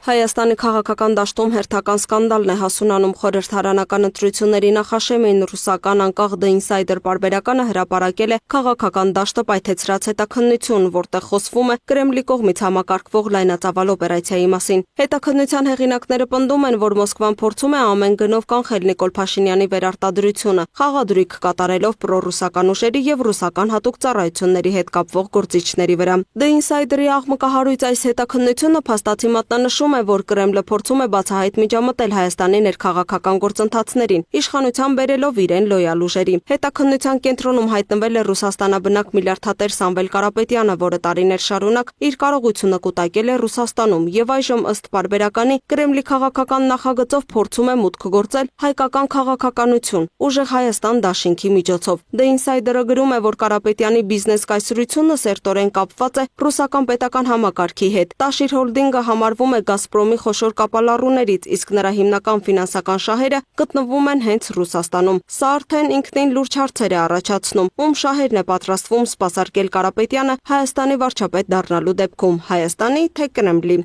Հայաստանի քաղաքական դաշտում հերթական սկանդալն է հասունանում խորհրդարանական ընտրությունների նախաշեմին ռուսական անկախ The Insider պարբերականը հրապարակել է քաղաքական դաշտը պայթեցրած հետաքննություն, որտեղ խոսվում է Կրեմլի կողմից համակարգվող լայնածավալ օպերացիայի մասին։ Հետաքննության հեղինակները պնդում են, որ Մոսկվան փորձում է ամեն գնով կանխել Նիկոլ Փաշինյանի վերարտադրությունը, խաղադրույք կատարելով պրոռուսական ուժերի եւ ռուսական հատուկ ծառայությունների հետ կապվող գործիչների վրա։ The Insider-ի աղմկահարույց այս հետաքննությունը փաստացի մատնանշում է, որ Կրեմլը փորձում է բացահայտ միջամտել Հայաստանի ներքաղաքական գործընթացներին, իշխանության բերելով իրեն լոյալ ուժերի։ Հետաքննության կենտրոնում հայտնվել է Ռուսաստանաբնակ միլիարդատեր Սամվել Կարապետյանը, որը տարիներ շարունակ իր կարողությունը կուտակել է Ռուսաստանում եւ այժմ ըստ պարբերականի Կրեմլի քաղաքական նախագծով փորձում է մուտք գործել հայկական քաղաքականություն, ուժեղ Հայաստան դաշինքի միջոցով։ The Insider-ը գրում է, որ Կարապետյանի բիզնես կայսրությունը սերտորեն կապված է ռուսական պետական համակարգի հետ։ Տաշիր հոլդինգը համարվում է Գազպրոմի խոշոր կապալառուներից, իսկ նրա հիմնական ֆինանսական շահերը գտնվում են հենց Ռուսաստանում։ Սա արդեն ինքնին լուրջ հարցեր է առաջացնում, ում շահերն է պատրաստվում սպասարկել Կարապետյանը Հայաստանի վարչապետ դառնալու դեպքում, Հայաստանի թե Կրեմլի։